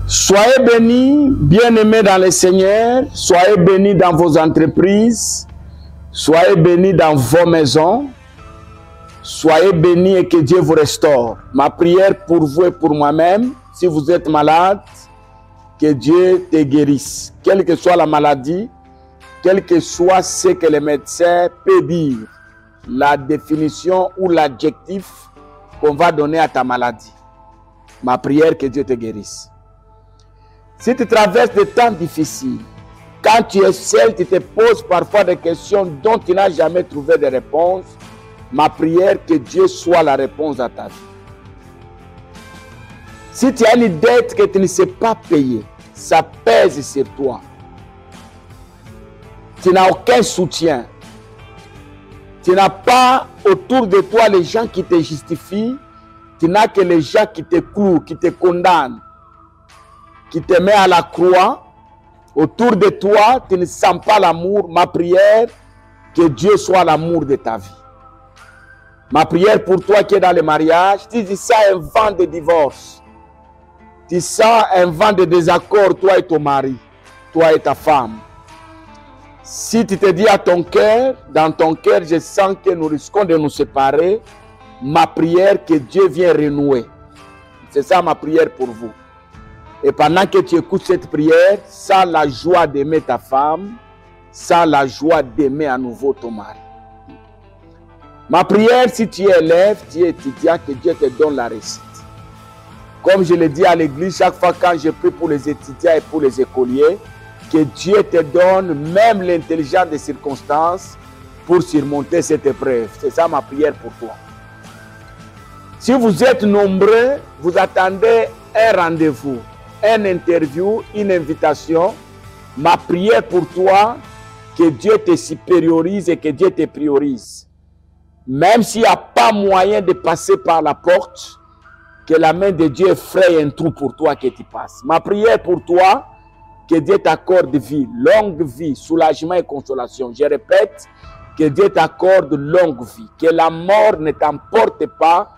Soyez bénis, bien-aimés dans le Seigneur. Soyez bénis dans vos entreprises. Soyez bénis dans vos maisons. Soyez bénis et que Dieu vous restaure. Ma prière pour vous et pour moi-même, si vous êtes malade, que Dieu te guérisse. Quelle que soit la maladie, quel que soit ce que les médecins peuvent dire, la définition ou l'adjectif qu'on va donner à ta maladie. Ma prière, que Dieu te guérisse. Si tu traverses des temps difficiles, quand tu es seul, tu te poses parfois des questions dont tu n'as jamais trouvé de réponse. Ma prière, que Dieu soit la réponse à ta vie. Si tu as une dette que tu ne sais pas payer, ça pèse sur toi. Tu n'as aucun soutien. Tu n'as pas autour de toi les gens qui te justifient. Tu n'as que les gens qui te clouent, qui te condamnent, qui te mettent à la croix. Autour de toi, tu ne sens pas l'amour. Ma prière, que Dieu soit l'amour de ta vie. Ma prière pour toi qui es dans le mariage, tu sens un vent de divorce. Tu sens un vent de désaccord, toi et ton mari, toi et ta femme. Si tu te dis à ton cœur, dans ton cœur, je sens que nous risquons de nous séparer, ma prière, que Dieu vienne renouer. C'est ça ma prière pour vous. Et pendant que tu écoutes cette prière, sans la joie d'aimer ta femme, sans la joie d'aimer à nouveau ton mari. Ma prière, si tu es élève, tu es étudiant, que Dieu te donne la réussite. Comme je le dis à l'église, chaque fois quand je prie pour les étudiants et pour les écoliers, que Dieu te donne même l'intelligence des circonstances pour surmonter cette épreuve. C'est ça ma prière pour toi. Si vous êtes nombreux, vous attendez un rendez-vous, une interview, une invitation. Ma prière pour toi, que Dieu te supériorise et que Dieu te priorise. Même s'il n'y a pas moyen de passer par la porte, que la main de Dieu fraye un trou pour toi que tu passes. Ma prière pour toi, que Dieu t'accorde vie, longue vie, soulagement et consolation. Je répète, que Dieu t'accorde longue vie. Que la mort ne t'emporte pas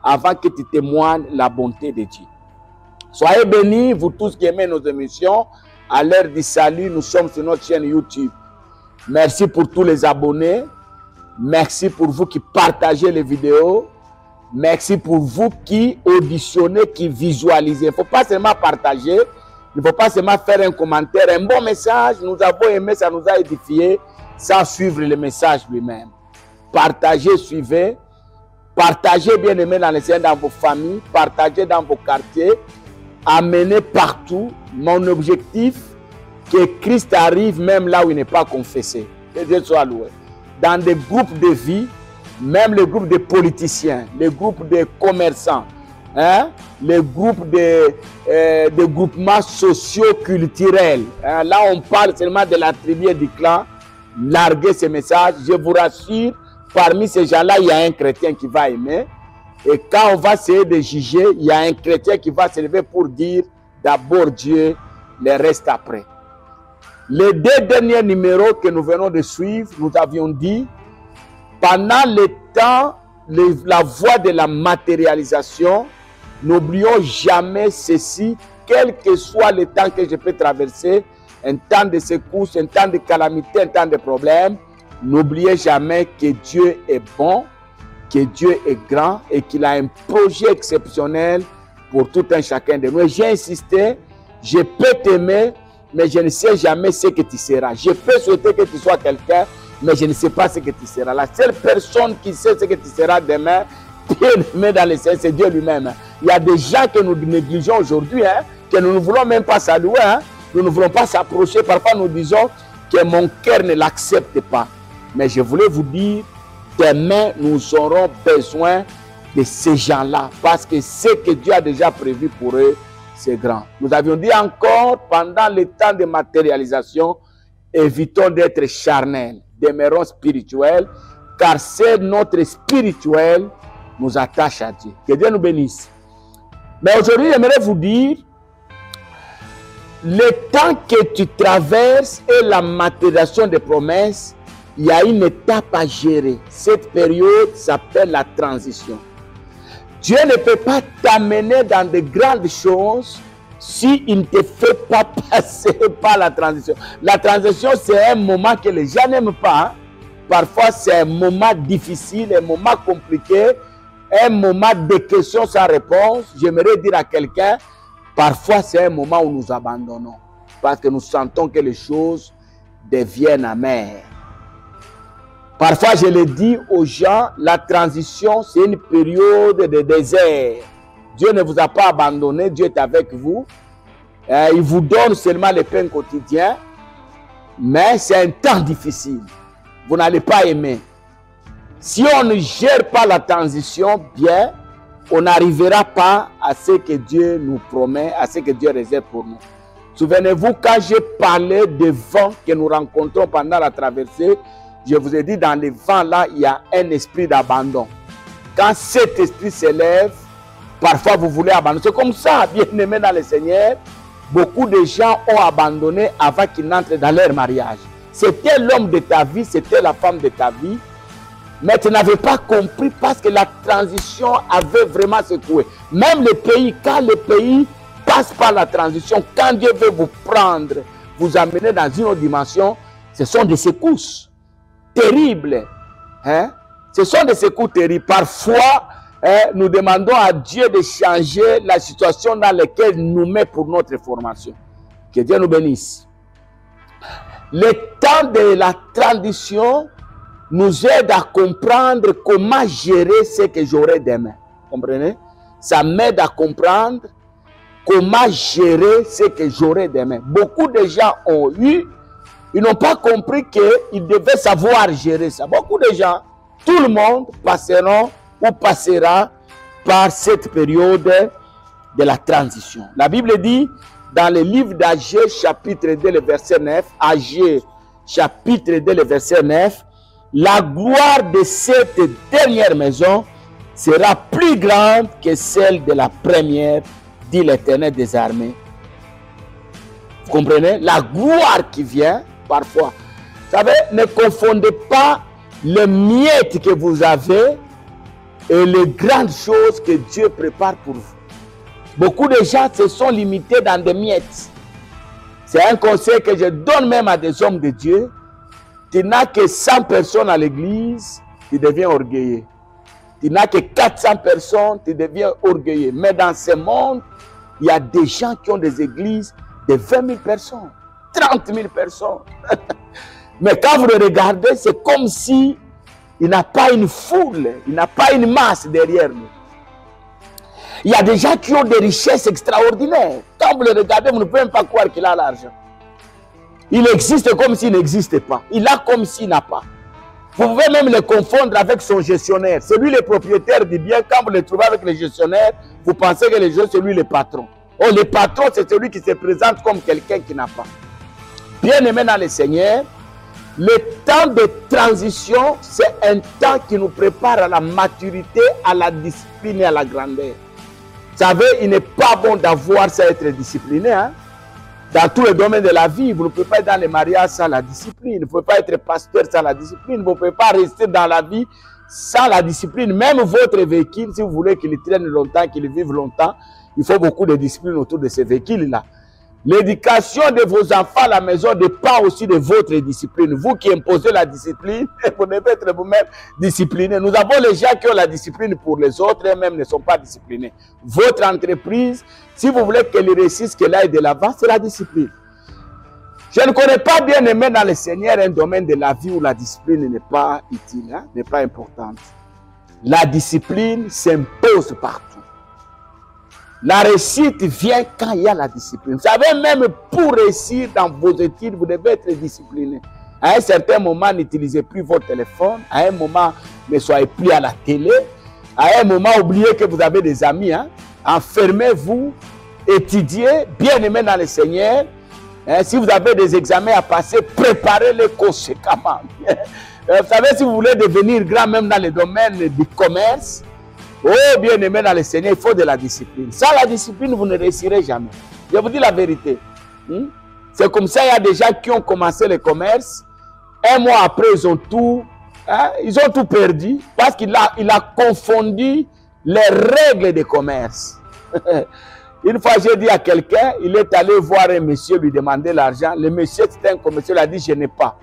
avant que tu témoignes la bonté de Dieu. Soyez bénis, vous tous qui aimez nos émissions. À l'heure du salut, nous sommes sur notre chaîne YouTube. Merci pour tous les abonnés. Merci pour vous qui partagez les vidéos. Merci pour vous qui auditionnez, qui visualisez. Il ne faut pas seulement partager. Il ne faut pas seulement faire un commentaire. Un bon message, nous avons aimé, ça nous a édifié, sans suivre le message lui-même. Partagez, suivez. Partagez, bien aimé, dans les dans vos familles. Partagez dans vos quartiers. Amenez partout. Mon objectif, que Christ arrive même là où il n'est pas confessé. Que Dieu soit loué. Dans des groupes de vie, même les groupes de politiciens, les groupes de commerçants, hein, les groupes de groupements socio-culturels. Hein, là, on parle seulement de la tribu et du clan. Larguez ces messages. Je vous rassure, parmi ces gens-là, il y a un chrétien qui va aimer. Et quand on va essayer de juger, il y a un chrétien qui va se lever pour dire d'abord Dieu, le reste après. Les deux derniers numéros que nous venons de suivre, nous avions dit, pendant le temps, la voie de la matérialisation, n'oublions jamais ceci, quel que soit le temps que je peux traverser, un temps de secousses, un temps de calamité, un temps de problème, n'oubliez jamais que Dieu est bon, que Dieu est grand et qu'il a un projet exceptionnel pour tout un chacun de nous. J'ai insisté, je peux t'aimer, mais je ne sais jamais ce que tu seras. Je peux souhaiter que tu sois quelqu'un, mais je ne sais pas ce que tu seras. La seule personne qui sait ce que tu seras demain, bien dans le ciel, c'est Dieu lui-même. Il y a des gens que nous négligeons aujourd'hui, hein, que nous ne voulons même pas saluer. Hein. Nous ne voulons pas s'approcher. Parfois, nous disons que mon cœur ne l'accepte pas. Mais je voulais vous dire, demain, nous aurons besoin de ces gens-là. Parce que ce que Dieu a déjà prévu pour eux, c'est grand. Nous avions dit encore, pendant le temps de matérialisation, évitons d'être charnels, demeurons spirituels, car c'est notre spirituel nous attache à Dieu. Que Dieu nous bénisse. Mais aujourd'hui, j'aimerais vous dire, le temps que tu traverses et la matérialisation des promesses, il y a une étape à gérer. Cette période s'appelle la transition. Dieu ne peut pas t'amener dans de grandes choses s'il ne te fait pas passer par la transition. La transition, c'est un moment que les gens n'aiment pas. Hein. Parfois, c'est un moment difficile, un moment compliqué, un moment de questions sans réponse. J'aimerais dire à quelqu'un, parfois, c'est un moment où nous abandonnons. Parce que nous sentons que les choses deviennent amères. Parfois, je le dis aux gens, la transition, c'est une période de désert. Dieu ne vous a pas abandonné, Dieu est avec vous. Il vous donne seulement le pain quotidien, mais c'est un temps difficile. Vous n'allez pas aimer. Si on ne gère pas la transition bien, on n'arrivera pas à ce que Dieu nous promet, à ce que Dieu réserve pour nous. Souvenez-vous, quand j'ai parlé des vents que nous rencontrons pendant la traversée, je vous ai dit, dans les vents là, il y a un esprit d'abandon. Quand cet esprit s'élève, parfois vous voulez abandonner. C'est comme ça, bien-aimés dans le Seigneur, beaucoup de gens ont abandonné avant qu'ils n'entrent dans leur mariage. C'était l'homme de ta vie, c'était la femme de ta vie, mais tu n'avais pas compris parce que la transition avait vraiment secoué. Même le pays, quand le pays passe par la transition, quand Dieu veut vous prendre, vous amener dans une autre dimension, ce sont des secousses terribles. Hein? Ce sont des secousses terribles. Parfois, nous demandons à Dieu de changer la situation dans laquelle il nous met pour notre formation. Que Dieu nous bénisse. Le temps de la transition nous aide à comprendre comment gérer ce que j'aurai demain. Comprenez? Ça m'aide à comprendre comment gérer ce que j'aurai demain. Beaucoup de gens ont eu, ils n'ont pas compris qu'ils devaient savoir gérer ça. Beaucoup de gens, tout le monde passeront ou passera par cette période de la transition. La Bible dit dans le livre d'Agé, chapitre 2, le verset 9, Agé, chapitre 2, le verset 9, la gloire de cette dernière maison sera plus grande que celle de la première, dit l'Éternel des armées. Vous comprenez? La gloire qui vient, parfois. Vous savez, ne confondez pas les miettes que vous avez et les grandes choses que Dieu prépare pour vous. Beaucoup de gens se sont limités dans des miettes. C'est un conseil que je donne même à des hommes de Dieu. Tu n'as que 100 personnes à l'église, tu deviens orgueilleux. Tu n'as que 400 personnes, tu deviens orgueilleux. Mais dans ce monde, il y a des gens qui ont des églises de 20 000 personnes, 30 000 personnes. Mais quand vous le regardez, c'est comme si il n'a pas une foule, il n'a pas une masse derrière nous. Il y a des gens qui ont des richesses extraordinaires. Quand vous le regardez, vous ne pouvez même pas croire qu'il a l'argent. Il existe comme s'il n'existe pas. Il a comme s'il n'a pas. Vous pouvez même le confondre avec son gestionnaire. C'est lui le propriétaire du bien. Quand vous le trouvez avec le gestionnaire, vous pensez que c'est lui le patron. Oh, le patron, c'est celui qui se présente comme quelqu'un qui n'a pas. Bien aimé dans le Seigneur, le temps de transition, c'est un temps qui nous prépare à la maturité, à la discipline et à la grandeur. Vous savez, il n'est pas bon d'avoir ça, être discipliné. Hein? Dans tous les domaines de la vie, vous ne pouvez pas être dans les mariages sans la discipline. Vous ne pouvez pas être pasteur sans la discipline. Vous ne pouvez pas rester dans la vie sans la discipline. Même votre véhicule, si vous voulez qu'il traîne longtemps, qu'il vive longtemps, il faut beaucoup de discipline autour de ces véhicules-là. L'éducation de vos enfants à la maison dépend aussi de votre discipline. Vous qui imposez la discipline, vous devez être vous-même discipliné. Nous avons les gens qui ont la discipline pour les autres, eux-mêmes ne sont pas disciplinés. Votre entreprise, si vous voulez qu'elle réussisse, qu'elle aille de l'avant, c'est la discipline. Je ne connais pas, bien aimé dans le Seigneur, un domaine de la vie où la discipline n'est pas utile, hein, n'est pas importante. La discipline s'impose partout. La réussite vient quand il y a la discipline. Vous savez, même pour réussir dans vos études, vous devez être discipliné. À un certain moment, n'utilisez plus votre téléphone. À un moment, ne soyez plus à la télé. À un moment, oubliez que vous avez des amis. Hein. Enfermez-vous, étudiez, bien aimé dans le Seigneur. Hein, si vous avez des examens à passer, préparez-les conséquemment. Vous savez, si vous voulez devenir grand, même dans le domaine du commerce, oh, bien aimé dans le Seigneur, il faut de la discipline. Sans la discipline, vous ne réussirez jamais. Je vous dis la vérité. C'est comme ça, il y a des gens qui ont commencé le commerce. Un mois après, ils ont tout perdu parce qu'il a confondu les règles de commerce. Une fois, j'ai dit à quelqu'un, il est allé voir un monsieur lui demander l'argent. Le monsieur, c'était un commercial, il a dit, je n'ai pas.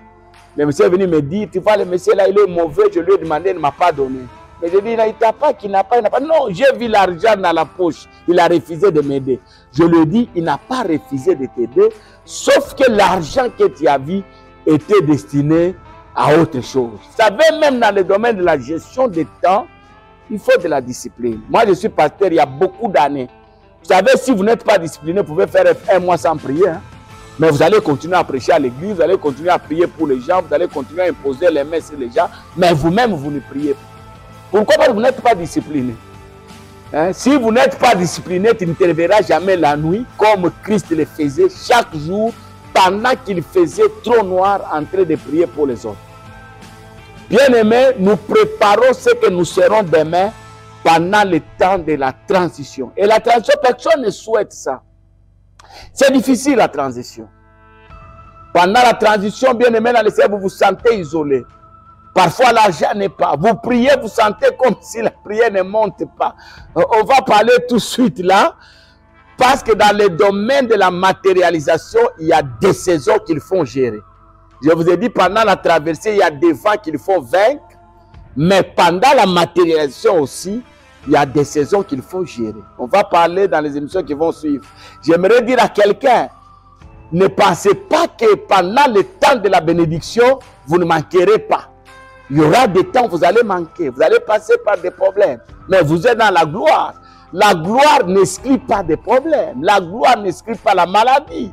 Le monsieur est venu me dire, tu vois, le monsieur là, il est mauvais, je lui ai demandé, il ne m'a pas donné. Mais je dis, il n'a pas, qu'il n'a pas, il n'a pas. Non, j'ai vu l'argent dans la poche. Il a refusé de m'aider. Je lui ai dit, il n'a pas refusé de t'aider, sauf que l'argent que tu as vu était destiné à autre chose. Vous savez, même dans le domaine de la gestion des temps, il faut de la discipline. Moi, je suis pasteur il y a beaucoup d'années. Vous savez, si vous n'êtes pas discipliné, vous pouvez faire un mois sans prier. Hein? Mais vous allez continuer à prêcher à l'église, vous allez continuer à prier pour les gens, vous allez continuer à imposer les mains sur les gens, mais vous-même, vous ne priez pas. Pourquoi? Parce que vous n'êtes pas discipliné. Hein? Si vous n'êtes pas discipliné, tu ne te réveilleras jamais la nuit, comme Christ le faisait chaque jour, pendant qu'il faisait trop noir en train de prier pour les autres. Bien-aimés, nous préparons ce que nous serons demain pendant le temps de la transition. Et la transition, personne ne souhaite ça. C'est difficile la transition. Pendant la transition, bien-aimés, dans le ciel, vous vous sentez isolé. Parfois, l'argent n'est pas. Vous priez, vous sentez comme si la prière ne monte pas. On va parler tout de suite là. Parce que dans le domaine de la matérialisation, il y a des saisons qu'il faut gérer. Je vous ai dit, pendant la traversée, il y a des vents qu'il faut vaincre. Mais pendant la matérialisation aussi, il y a des saisons qu'il faut gérer. On va parler dans les émissions qui vont suivre. J'aimerais dire à quelqu'un, ne pensez pas que pendant le temps de la bénédiction, vous ne manquerez pas. Il y aura des temps où vous allez manquer, vous allez passer par des problèmes. Mais vous êtes dans la gloire. La gloire n'exclut pas des problèmes. La gloire n'exclut pas la maladie.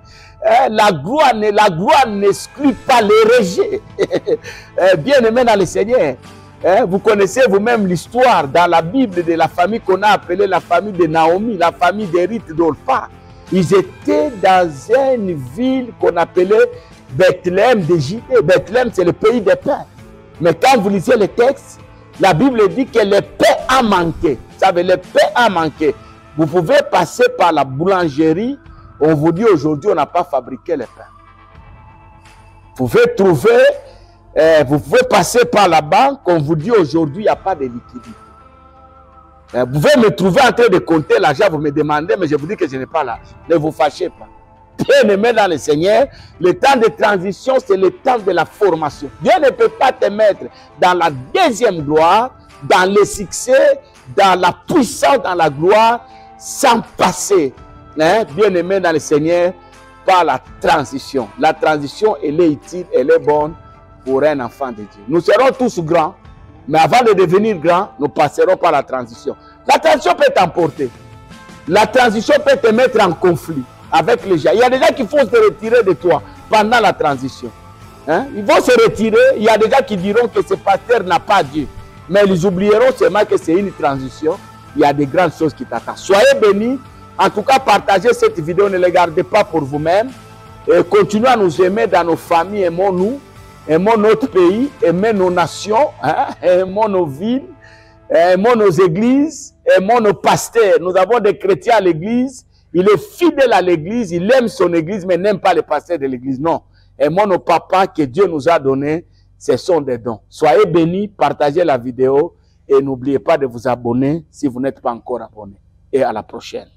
La gloire n'exclut pas les rejets. Bien-aimés dans le Seigneur. Vous connaissez vous-même l'histoire dans la Bible de la famille qu'on a appelée la famille de Naomi, la famille de Ruth d'Orpha. Ils étaient dans une ville qu'on appelait Bethléem de Judée. Bethléem, c'est le pays des pains. Mais quand vous lisez le texte, la Bible dit que le pain a manqué. Vous savez, le pain a manqué. Vous pouvez passer par la boulangerie, on vous dit aujourd'hui, on n'a pas fabriqué le pain. Vous pouvez trouver, vous pouvez passer par la banque, on vous dit aujourd'hui, il n'y a pas de liquidité. Vous pouvez me trouver en train de compter l'argent, vous me demandez, mais je vous dis que je n'ai pas l'argent. Ne vous fâchez pas. Bien-aimé dans le Seigneur, le temps de transition, c'est le temps de la formation. Dieu ne peut pas te mettre dans la deuxième gloire, dans le succès, dans la puissance, dans la gloire, sans passer, hein, bien-aimé dans le Seigneur, par la transition. La transition, elle est utile, elle est bonne pour un enfant de Dieu. Nous serons tous grands, mais avant de devenir grands, nous passerons par la transition. La transition peut t'emporter. La transition peut te mettre en conflit avec les gens. Il y a des gens qui vont se retirer de toi pendant la transition. Hein? Ils vont se retirer. Il y a des gens qui diront que ce pasteur n'a pas Dieu. Mais ils oublieront seulement que c'est une transition. Il y a des grandes choses qui t'attendent. Soyez bénis. En tout cas, partagez cette vidéo. Ne la gardez pas pour vous-même. Et continuez à nous aimer dans nos familles. Aimons-nous. Aimons notre pays. Aimons nos nations. Hein? Aimons nos villes. Aimons nos églises. Aimons nos pasteurs. Nous avons des chrétiens à l'église. Il est fidèle à l'église, il aime son église, mais n'aime pas les pasteurs de l'église. Non. Aimons nos papas que Dieu nous a donnés, ce sont des dons. Soyez bénis, partagez la vidéo et n'oubliez pas de vous abonner si vous n'êtes pas encore abonné. Et à la prochaine.